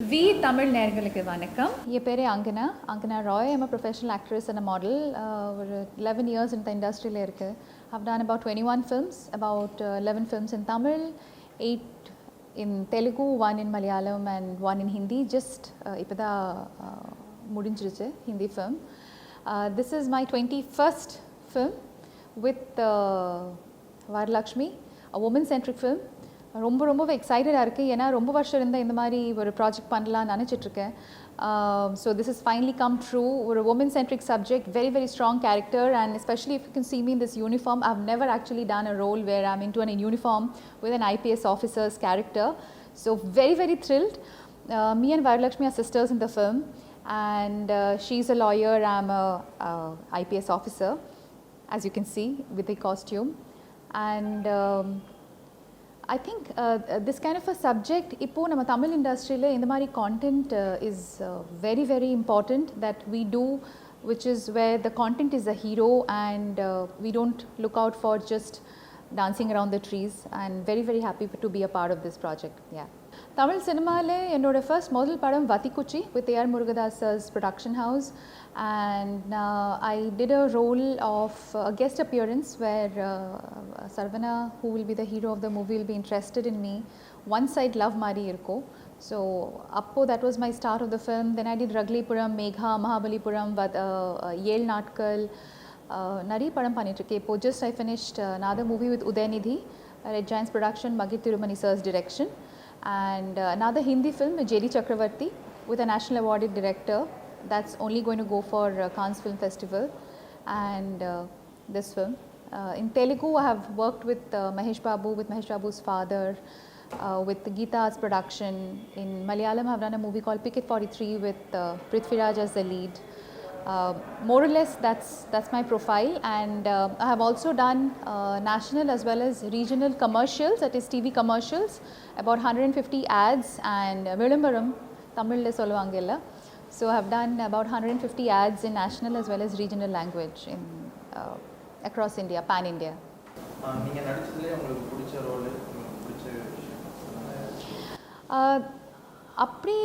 We Tamil நேயர்களுக்கு வணக்கம். என் பேர் அங்கனா Rai. I'm a professional actress and a model. ஒரு 11 years in the industry ல இருக்கு. I've done about 21 films, about 11 films in Tamil, 8 in Telugu, 1 in Malayalam and 1 in Hindi. Just இப்போதா முடிஞ்சிருச்சு Hindi film. This is my 21st film with Varalakshmi, a woman-centric film. ரொம்ப எக்ஸைட்டடாக இருக்குது. ஏன்னா ரொம்ப வருஷம் இருந்த இந்த மாதிரி ஒரு ப்ராஜெக்ட் பண்ணலாம்னு நினச்சிட்ருக்கேன். So this is finally come true. ஒரு woman centric subject, very strong character, and especially if you can see me in this uniform, I've never actually done a role where I'm into an uniform with an IPS officer's character. So very thrilled. Me and Varalakshmi are sisters in the film, and she's a lawyer, I'm a IPS officer, as you can see with the costume. And I think this kind of a subject, இப்போ நம்ம தமிழ் இண்டஸ்ட்ரியில் இந்த மாதிரி content is very important that we do, which is where the content is a hero and we don't look out for just dancing around the trees, and very happy to be a part of this project. Yeah. Tamil சினிமாவில் என்னோட first முதல் படம் Vathikuchi with A.R. Murugadas's production house, and I did a role of a guest appearance where Sarvana, who will be the hero of the movie, will be interested in me. One side love mari irko. So appo that was my start of the film. Then I did Raglipuram, Megha, Mahabalipuram, Yale Natkal, nari padam panitrike. Ipo just I finished another movie with Udaynidhi, Red Giants production, Magid Tirumani sir's direction, and another Hindi film with J.D. Chakravarti with a national awarded director. That's only going to go for Cannes Film Festival. And this film in Telugu, I have worked with Mahesh Babu, with Mahesh Babu's father, with Geeta's production. In Malayalam, I've done a movie called Picket 43 with Prithviraj as the lead. More or less that's my profile, and I have also done national as well as regional commercials, that is TV commercials, about 150 ads and Vilambaram Tamil le solluvaangilla. So I have done about 150 ads in national as well as regional language in across India, pan India. நீங்க நடிச்சதுலயே உங்களுக்கு பிடிச்ச role, பிடிச்ச அப்படி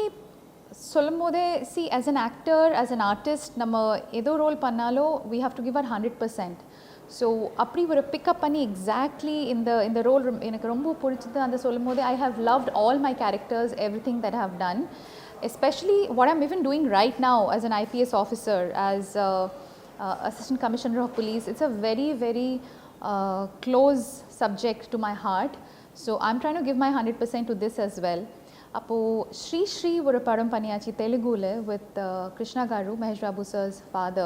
சொல்லும்போதே, see, as an actor, as an artist, நம்ம ஏதோ role பண்ணாலும் we have to give our 100%. So அப்படி ஒரு பிக்கப் பண்ணி எக்ஸாக்ட்லி இந்த ரோல் எனக்கு ரொம்ப பிடிச்சது அந்த சொல்லும்போது, I have loved all my characters, everything that I have done, especially what I'm even doing right now as an IPS officer, as Assistant Commissioner of Police. It's a very close subject to my heart. So I'm trying to give my 100% to this as well. அப்போது ஸ்ரீ ஒரு படம் பண்ணியாச்சு தெலுங்குல with Krishna Garu, Mahesh Babu sir's father.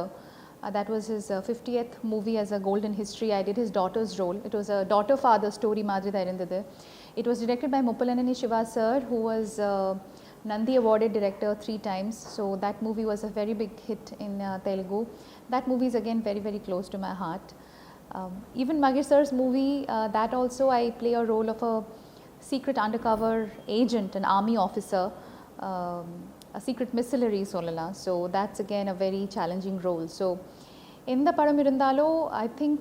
That was his 50th movie as a golden history. I did his daughter's role. It was a daughter-father story மாதிரி தான் இருந்தது. It was directed by Muppalaneni Shiva sir, who was Nandi awarded director 3 times. So that movie was a very big hit in Telugu. That movie is again very close to my heart. Even Magesh sir's movie, that also I play a role of a secret undercover agent, an army officer, a secret missile சொல்லலாம். So that's again a very challenging role. So எந்த படம் இருந்தாலும் I think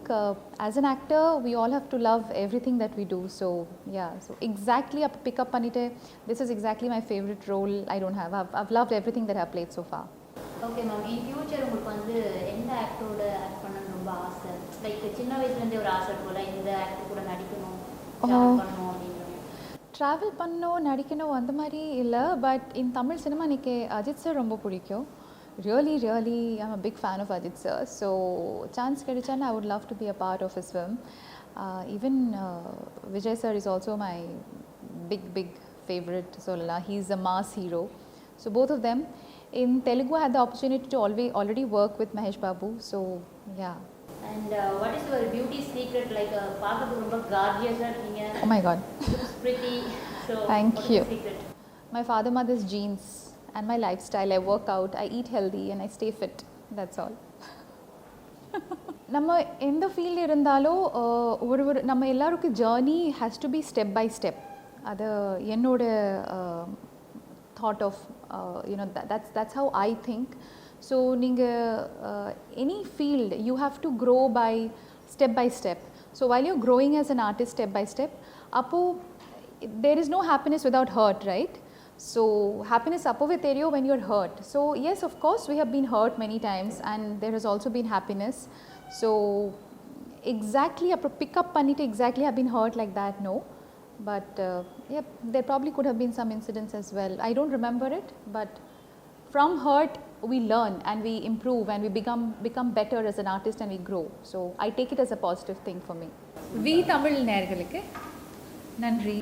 as an actor we all have to love everything that we do. So yeah, so exactly up pick up பண்ணிட்டு this is exactly my favorite role. I don't have, I've loved everything that I've played so far. Okay ma'am, in future உங்களுக்கு வந்து எந்த ஆக்டரோட act பண்ணணும்னு ரொம்ப ஆசை? Like சின்ன வயசுலேருந்தே ஒரு ஆசை இருக்கும்ல, இந்த ஆக்டர் கூட நடிக்கணும், பண்ணணும் அப்படின்னு. ட்ராவல் பண்ணணும், நடிக்கணும் அந்த மாதிரி இல்லை. பட் இன் தமிழ் சினிமா எனக்கு அஜித் சார் ரொம்ப பிடிக்கும். Really I'm a big fan of Ajit sir. So chance கிடைச்சானா I would love to be a part of his film. Even Vijay sir is also my big favorite சொல்லலாம். He's a mass hero. So both of them. In Telugu I had the opportunity to already work with Mahesh Babu. So yeah. And what is your beauty secret? Like பார்க்கிறதுக்கு ரொம்ப gorgeous-ஆ இருக்கீங்க. Oh my god. Looks pretty. So Thank you. What is the secret? My father mother's genes and my lifestyle. I work out, I eat healthy and I stay fit. That's all. நம்ம எந்த field இருந்தாலும் ஒரு நம்ம எல்லாருக்கும் journey has to be step by step. அது என்னோட thought of that's how I think. So நீங்கள் any field you have to grow by step. So while you're growing as an artist step by step, அப்போது there is no happiness without hurt, right? So happiness அப்போவே தெரியும் when you're hurt. So yes, of course we have been hurt many times and there has also been happiness. So exactly அப்புறம் pick up பண்ணிட்டு exactly have been hurt like that, no. But yeah, there probably could have been some incidents as well. I don't remember it, but from hurt we learn and we improve and we become better as an artist and we grow. So I take it as a positive thing for me. வி தமிழ் நேயர்களுக்கு நன்றி.